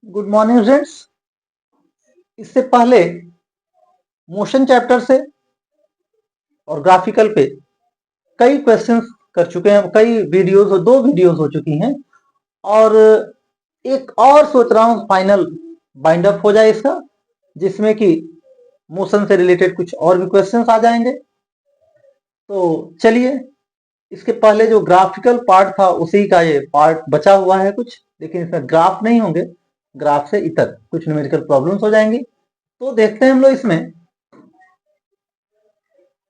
Good morning friends. इससे पहले motion chapter से और ग्राफिकल पे कई क्वेश्चंस कर चुके हैं, कई वीडियोस और 2 वीडियोस हो चुकी हैं और एक और सोच रहा हूँ फाइनल बाइंड अप हो जाए इसका, जिसमें कि मोशन से रिलेटेड कुछ और भी क्वेश्चंस आ जाएंगे। तो चलिए, इसके पहले जो ग्राफिकल पार्ट था उसी का ये पार्ट बचा हुआ है कुछ, लेकिन इसमें ग्राफ नहीं होंगे, ग्राफ से इतर कुछ न्यूमेरिकल प्रॉब्लम्स हो जाएंगी। तो देखते हैं हम लोग इसमें।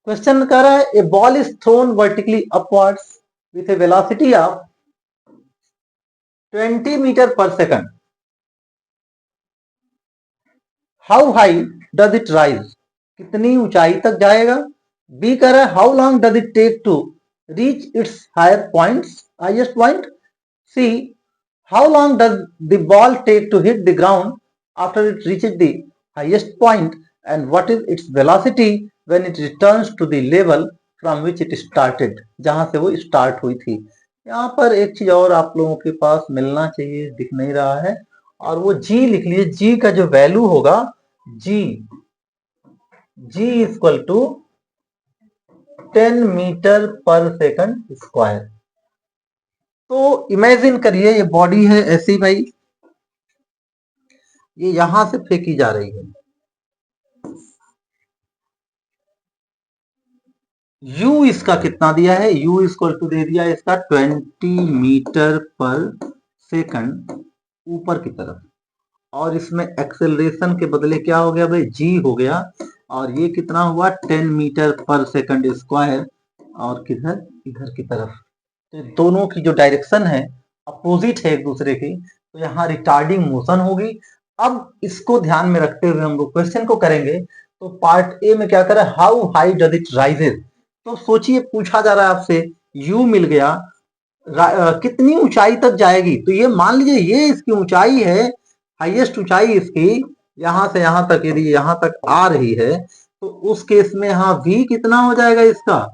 क्वेश्चन कह रहा है a ball is thrown vertically upwards with a velocity of 20 metre पर second. How high does it rise? कितनी ऊंचाई तक जाएगा? बी कह रहा है how long does it take to reach its higher points highest point. C how long does the ball take to hit the ground after it reaches the highest point and what is its velocity when it returns to the level from which it started, जहां से वो start हुई थी। यहाँ पर एक चीज और आप लोगों के पास मिलना चाहिए, दिख नहीं रहा है, और वो जी लिख लीजिए। जी का जो वैल्यू होगा, जी इक्वल टू 10 मीटर पर सेकंड स्क्वायर। तो इमेजिन करिए ये बॉडी है ऐसी भाई, ये यहां से फेंकी जा रही है। u इसका कितना दिया है? u इक्वल टू दे दिया है इसका 20 मीटर पर सेकंड ऊपर की तरफ, और इसमें एक्सेलरेशन के बदले क्या हो गया भाई? g हो गया, और ये कितना हुआ? 10 मीटर पर सेकंड स्क्वायर, और किधर? इधर की तरफ। तो दोनों की जो डायरेक्शन है अपोजिट है एक दूसरे की, तो यहाँ रिटार्डिंग मोशन होगी। अब इसको ध्यान में रखते हुए हम लोग क्वेश्चन को करेंगे। तो पार्ट ए में क्या करें? How high does it rises. तो सोचिए, पूछा जा रहा है आपसे, u मिल गया, कितनी ऊंचाई तक जाएगी? तो ये मान लीजिए ये इसकी ऊंचाई है, हाईएस्ट ऊंचाई इसकी यहां से यहां तक, यदि यहां तक आ रही है तो उस केस में यहाँ v कितना हो जाएगा? इसका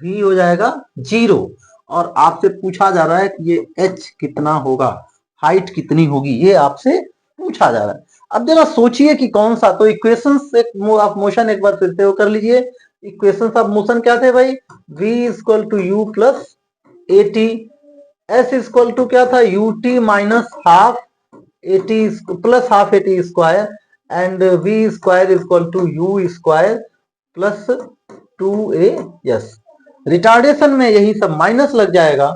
v हो जाएगा 0। और आपसे पूछा जा रहा है कि ये h कितना होगा, हाइट कितनी होगी, ये आपसे पूछा जा रहा है। अब जरा सोचिए कि कौन सा, तो इक्वेशंस ऑफ मोशन एक बार फिर से वो कर लीजिए। इक्वेशंस ऑफ मोशन क्या थे भाई? v equal to u plus a t, s equal to क्या था? U t minus half a t plus half a t square, and v square equal to u square plus 2a yes. Retardation में यही सब minus लग जाएगा,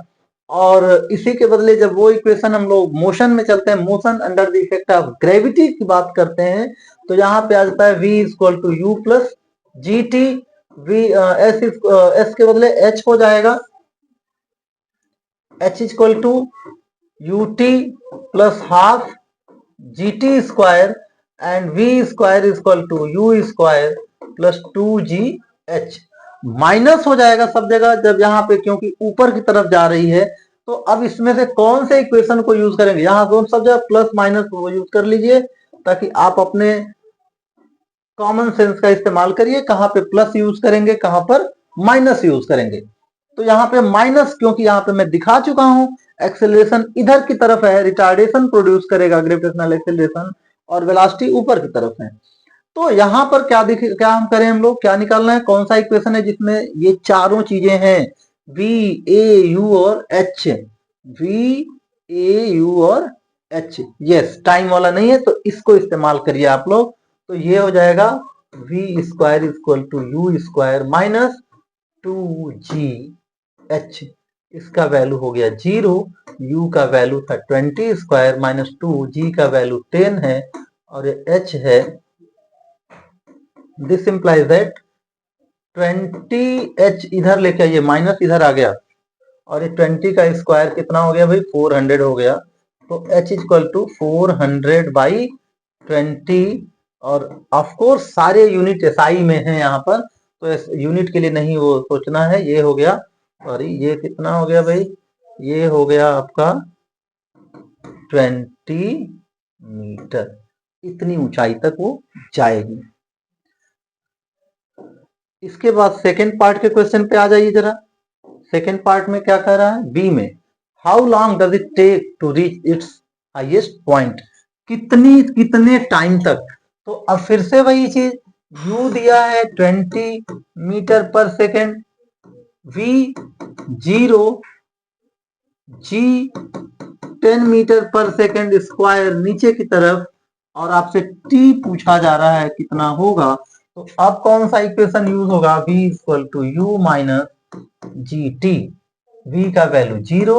और इसी के बदले जब वो इक्वेशन हम लोग मोशन में चलते हैं, motion under the effect of gravity की बात करते हैं, तो यहाँ पे आ जाता है v equal to u plus g t, v s के बदले h हो जाएगा, h equal to u t plus half g t square, and v square equal to u square plus 2gh। Minus हो जाएगा सब जगह जब यहाँ पे, क्योंकि ऊपर की तरफ जा रही है। तो अब इसमें से कौन से इक्वेशन को यूज करेंगे? यहाँ दोनों सब जगह प्लस माइनस को यूज कर लीजिए, ताकि आप अपने कॉमन सेंस का इस्तेमाल करिए, कहां पे प्लस यूज करेंगे, कहां पर माइनस यूज करेंगे। तो यहाँ पे माइनस, क्योंकि यहाँ पे मैं दिखा चुका हूं एक्सेलरेशन इधर की तरफ है, रिटार्डेशन प्रोड्यूस करेगा ग्रेविटेशनल एक्सेलरेशन, और वेलोसिटी ऊपर की तरफ है। तो यहाँ पर क्या हम करें, हम लोग क्या निकालना है? कौन सा इक्वेशन है जिसमें ये चारों चीजें हैं? v a u और h, v a u और h। यस, टाइम वाला नहीं है तो इसको इस्तेमाल करिए आप लोग। तो ये हो जाएगा v square equal to u square minus 2gh। इसका वैल्यू हो गया 0, u का वैल्यू था 20 स्क्वायर माइनस 2, g का वैल्यू 10 है, और ये h है। दिस इंप्लाइज दैट 20h इधर लेके आइए, माइनस इधर आ गया, और ये 20 का स्क्वायर कितना हो गया भाई? 400 हो गया। तो h इक्वल टू 400 बाई 20, और ऑफ कोर्स सारे यूनिट एसआई में है यहाँ पर, तो यूनिट के लिए नहीं वो सोचना है। ये हो गया, सॉरी ये कितना हो गया भाई? ये हो गया आपका 20 मीटर, इतनी ऊंचाई तक वो जाएगी। इसके बाद सेकेंड पार्ट के क्वेश्चन पे आ जाइए जरा। सेकेंड पार्ट में क्या कह रहा है? बी में how long does it take to reach its highest point. कितने टाइम तक। तो अब फिर से वही चीज, u दिया है 20 metre per second, v 0, g 10 metre per second square नीचे की तरफ, और आपसे t पूछा जा रहा है कितना होगा। तो अब कौन सा इक्वेशन यूज होगा, v equal to u minus g t. v का वैल्यू 0,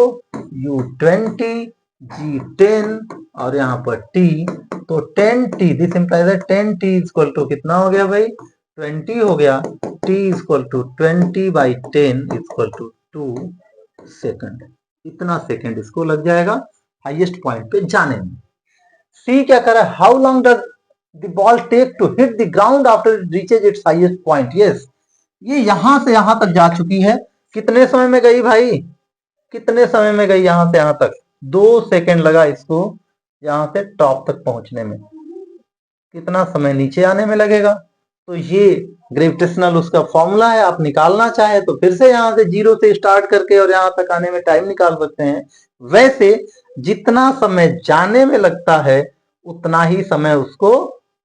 u 20, g 10 और यहाँ पर t। तो 10t, this implies 10t equal to कितना हो गया भाई, 20 हो गया। t equal to 20/10 equal to 2 second. इतना सेकंड इसको लग जाएगा हाईएस्ट पॉइंट पे जाने में। सी क्या कर रहा है, how long does the ball take to hit the ground after it reaches its highest point. Yes, ये यहां से यहां तक जा चुकी है, कितने समय में गई भाई, कितने समय में गई यहां से यहां तक, 2 सेकंड लगा इसको यहां से टॉप तक पहुंचने में। कितना समय नीचे आने में लगेगा। तो ये ग्रेविटेशनल उसका फॉर्मूला है, आप निकालना चाहे तो फिर से यहाँ से 0 से स्टार्ट करके और यहाँ तक आने में टाइम निकाल सकते हैं। वैसे जितना समय जाने में लगता है उतना ही समय उसको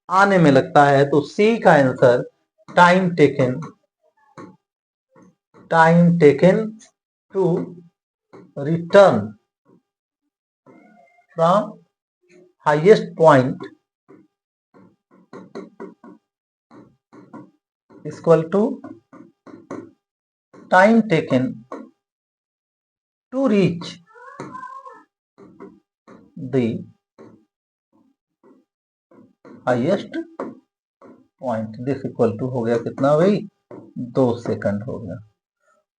आने में लगता है। तो सी का answer time taken to return from highest point equal to time taken to reach the highest point. This equal to हो गया कितना भाई, 2 सेकंड हो गया।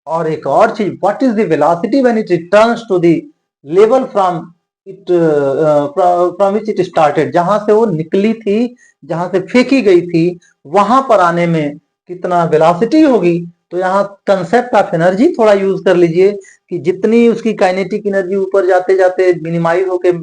और एक और चीज, what is the velocity when it returns to the level from it from which it started, जहां से वो निकली थी, जहां से फेंकी गई थी, वहां पर आने में कितना वेलोसिटी होगी। तो यहाँ कंसेप्ट ऑफ एनर्जी थोड़ा यूज कर लीजिए कि जितनी उसकी काइनेटिक एनर्जी ऊपर जाते जाते मिनिमाइज होकर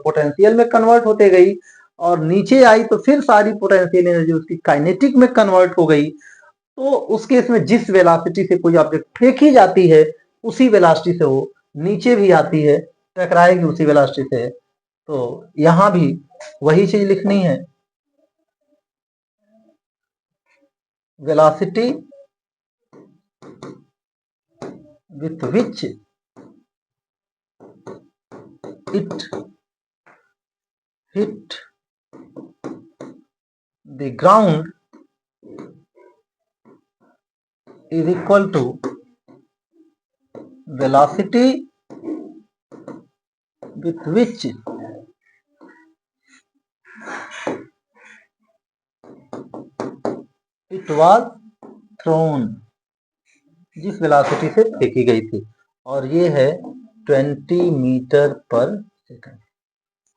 पोटेंशियल में कन्वर्ट होते गई, और नीचे आई तो फिर सारी पोटेंशियल एनर्जी उसकी काइनेटिक में कन्वर्ट हो गई। तो उस केस में जिस वेलोसिटी से कोई ऑब्जेक्ट फेंकी जाती है उसी वेलोसिटी से वो नीचे भी आती है, टकराएगी उसी वेलोसिटी से। तो यहां भी वही चीज लिखनी है, velocity with which it hit the ground is equal to velocity with which it was thrown, जिस वेलोसिटी से फेंकी गई थी। और ये है 20 मीटर पर सेकंड।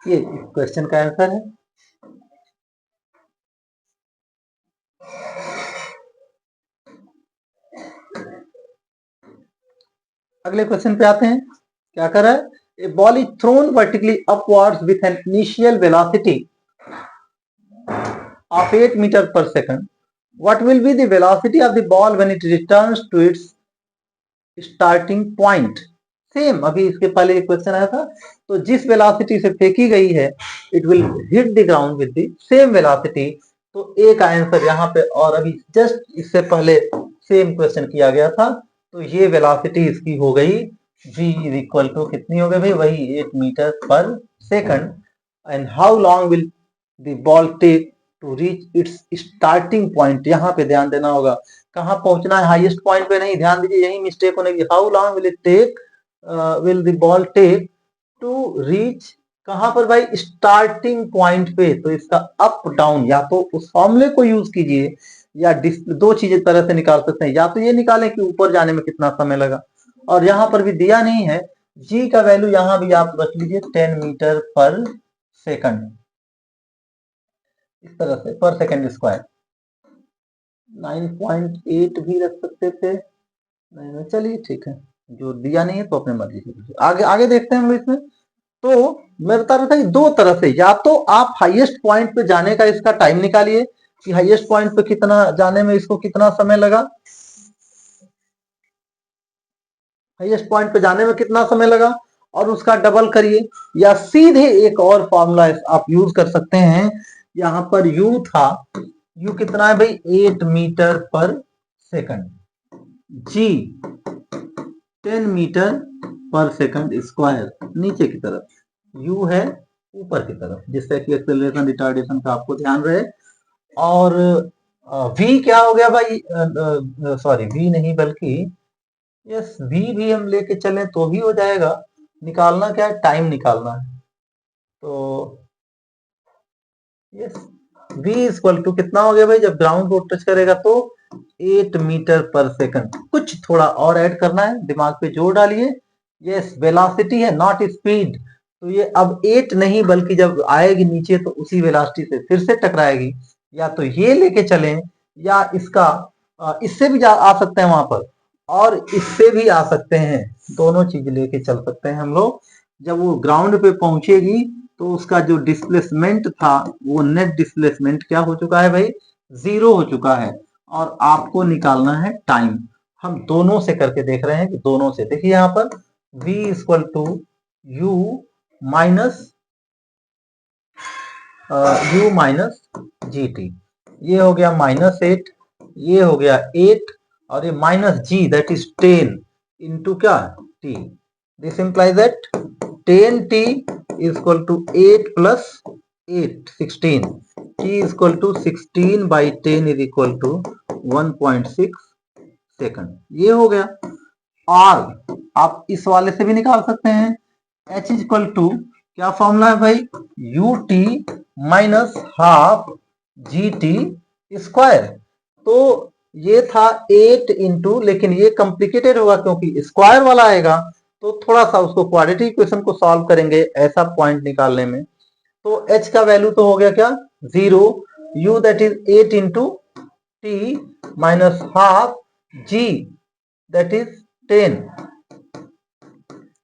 ये क्वेश्चन का आंसर है। अगले क्वेश्चन पे आते हैं, क्या कर रहा है, a ball is thrown vertically upwards with an initial velocity of 8 meter per second. What will be the velocity of the ball when it returns to its starting point? Same अभी इसके पहले एक क्वेश्चन आया था। तो जिस velocity से फेंकी गई है, it will hit the ground with the same velocity. तो ए का आंसर यहाँ पे, और अभी जस्ट इससे पहले सेम क्वेश्चन किया गया था। तो ये वेलोसिटी इसकी हो गई v इक्वल टू कितनी हो गई भाई, वही 8 मीटर पर second. And how long will the ball take to reach its starting point. यहाँ पे ध्यान देना होगा, कहाँ पहुंचना है, हाईएस्ट पॉइंट पे नहीं। ध्यान दीजिए, यही मिस्टेक होने की। How long will it take, will the ball take to reach, कहां पर भाई, स्टार्टिंग पॉइंट पे। तो इसका अप डाउन, या तो उस फॉर्मूले को यूज कीजिए, या दो चीजें तरह से निकाल सकते हैं। या तो ये निकालें कि ऊपर जाने में कितना समय लगा, और यहां पर भी दिया नहीं है, जी का वैल्यू यहां भी आप रख लीजिए 10 मीटर पर सेकंड, इस तरह से पर सेकंड स्क्वायर। 9.8 भी रख सकते थे, नहीं चलिए ठीक है, जो दिया नहीं है तो अपने मर्जी से। आगे आगे देखते हैं हम इसमें। तो मैं बता रहा था कि दो तरह से, या तो आप हाईएस्ट पॉइंट पे जाने का इसका टाइम निकालिए कि हाईएस्ट पॉइंट पे कितना जाने में इसको कितना समय लगा, हाईएस्ट पॉइंट पे जाने में कितना समय लगा, और उसका डबल करिए, या सीधे एक और फॉर्मूला आप यूज कर सकते हैं। यहां पर u था, u कितना है भाई 8 मीटर पर सेकंड, g 10 मीटर पर सेकंड स्क्वायर नीचे की तरफ, u है ऊपर की तरफ, जिससे कि एक्सेलरेशन रिटार्डेशन का आपको ध्यान रहे। और v क्या हो गया भाई, सॉरी v नहीं बल्कि यस v भी हम लेके चलें तो भी हो जाएगा। निकालना क्या है, टाइम निकालना है। तो यस v इक्वल टू कितना हो गया भाई, जब ग्राउंड को टच करेगा तो 8 मीटर पर सेकंड। कुछ थोड़ा और ऐड करना है, दिमाग पे जोर डालिए। यस वेलोसिटी है नॉट स्पीड, तो ये अब 8 नहीं बल्कि जब आएगी नीचे तो उसी वेलोसिटी से फिर से टकराएगी। या तो ये लेके चलें या इसका इससे भी आ सकते हैं वहां पर, और इससे भी आ सकते हैं, दोनों चीज लेके चल सकते हैं हम लोग। जब वो ग्राउंड पे पहुंचेगी तो उसका जो डिस्प्लेसमेंट था वो नेट डिस्प्लेसमेंट क्या हो चुका है भाई, 0 हो चुका है। और आपको निकालना है टाइम। हम दोनों से करके देख रहे हैं कि दोनों से देखिए यहां पर v equal to u minus g t, ये हो गया -8, ये हो गया 8, और ये minus g that is 10 into क्या t. This implies that 10t is equal to 8 plus 8 16, t is equal to 16 by 10 is equal to 1.6 second, ये हो गया। और आप इस वाले से भी निकाल सकते हैं, h is equal to क्या फॉर्मूला है भाई, ut minus half g t square. तो ये था 8 इंटू, लेकिन ये कॉम्प्लिकेटेड होगा क्योंकि स्क्वायर वाला आएगा, तो थोड़ा सा उसको क्वाड्रेटिक इक्वेशन को सॉल्व करेंगे ऐसा पॉइंट निकालने में। तो h का वैल्यू तो हो गया क्या 0, u that is 8 into T minus half g that is 10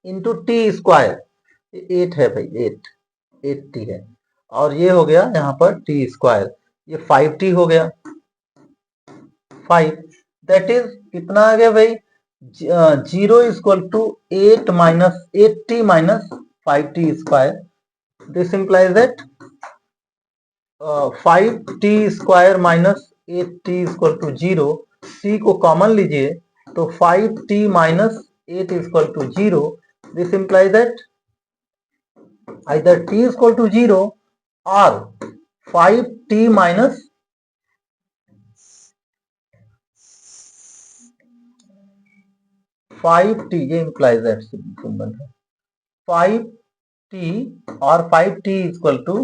into t square, 8 है भाई 8t है, और ये हो गया यहाँ पर टी स्क्वायर, ये 5t हो गया 5, दैट इज कितना आ गया भाई 0 equal to 8 minus 8t minus 5t square. This implies that 5t square minus 8t equal to 0, t को कॉमन लीजिए तो 5t minus 8 equal to 0। This implies that either t is equal to 0 or 5t minus 5t, ये implies that symbol है 5t और 5t is equal to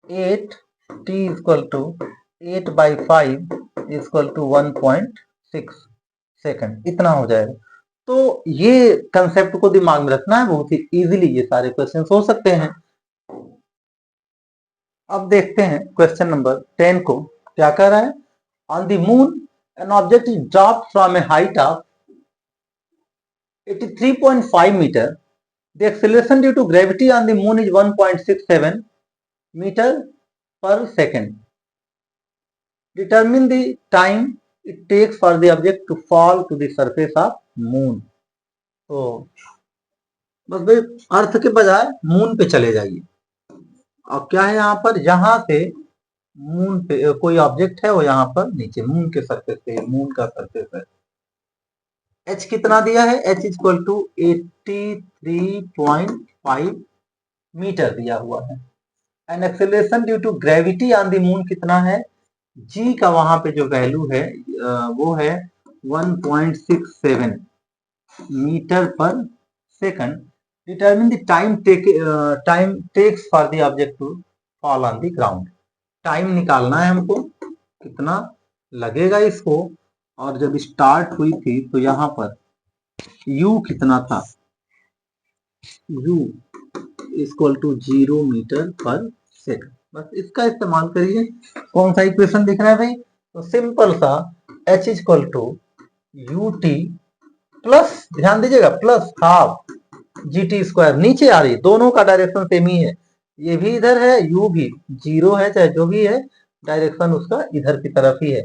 8, t is equal to 8 by 5 is equal to 1.6 second, इतना हो जाएगा। तो ये concept को दिमाग में रखना है, बहुत ही इजीली ये सारे क्वेश्चंस हो सकते हैं। अब देखते हैं क्वेश्चन नंबर 10 को क्या कह रहा है। On the moon an object is dropped from a height of 83.5 metre, the acceleration due to gravity on the moon is 1.67 metre per second, determine the time it takes for the object to fall to the surface of moon. तो बस भाई अर्थ के बजाय moon पे चले जाइए। और क्या है यहाँ पर, यहां से मून पे कोई ऑब्जेक्ट है, वो यहाँ पर नीचे मून के सरफेस पे, मून का सरफेस है। h कितना दिया है, h इक्वल टू 83.5 मीटर दिया हुआ है। And acceleration due to gravity on the moon कितना है, g का वहां पे जो वैल्यू है वो है 1.67 मीटर पर second. Determine the time takes for the object to fall on the ground. Time निकालना है हमको, कितना लगेगा इसको। और जब स्टार्ट हुई थी तो यहाँ पर u कितना था, u इक्वल टू 0 मीटर पर सेकंड। बस इसका इस्तेमाल करिए। कौन सा इक्वेशन दिख रहा है भाई, तो सिंपल सा h equal to u t plus, ध्यान दीजिएगा plus half g t square, नीचे आ रही, दोनों का डायरेक्शन सेम ही है, ये भी इधर है, u भी 0 है, चाहे जो भी है डायरेक्शन उसका इधर की तरफ ही है।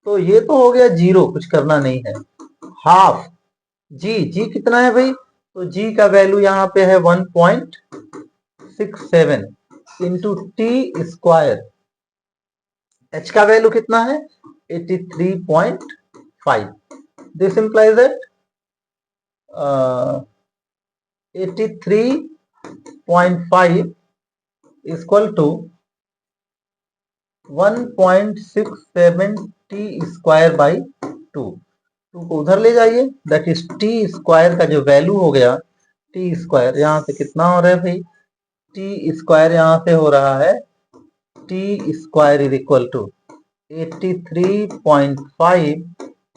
तो ये तो हो गया 0, कुछ करना नहीं है। हाफ जी कितना है भाई, तो जी का वैल्यू यहाँ पे है 1.67 इंटू टी स्क्वायर। एच का वैल्यू कितना है 83.5। This implies that 83.5 equal to 1.67 t square by 2। को उधर ले जाइए, दैट इज टी स्क्वायर का जो वैल्यू हो गया, टी स्क्वायर यहाँ से कितना हो रहा है भाई, टी स्क्वायर यहाँ से हो रहा है t square is equal to 83.5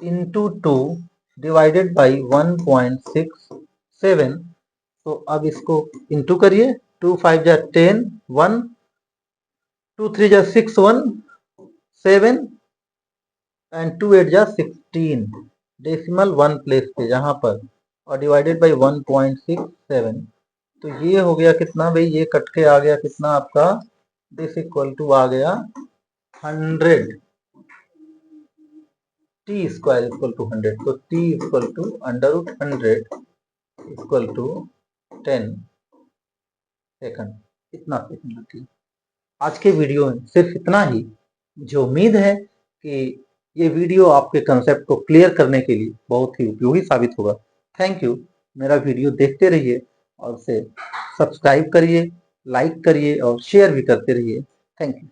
into 2 divided by 1.67। तो अब इसको इंटू करिए, 2 5 जा 10, 1 2 3 जा 6 1 7 एंड 2 8 जा 16, डेसिमल 1 प्लेस पे जहां पर, और डिवाइडेड बाई 1.67। तो ये हो गया कितना भाई, ये कट के आ गया कितना आपका, दिस इक्वल टू आ गया 100 टी स्क्वायर इक्वल टू 100। तो t equal to under root 100 equal to 10 second. इतना सेकंड रखिए। आज के वीडियो में सिर्फ इतना ही। मुझे उम्मीद है कि ये वीडियो आपके कंसेप्ट को क्लियर करने के लिए बहुत ही उपयोगी साबित होगा। Thank you. मेरा वीडियो देखते रहिए और उसे सब्सक्राइब करिए, लाइक करिए और शेयर भी करते रहिए। Thank you.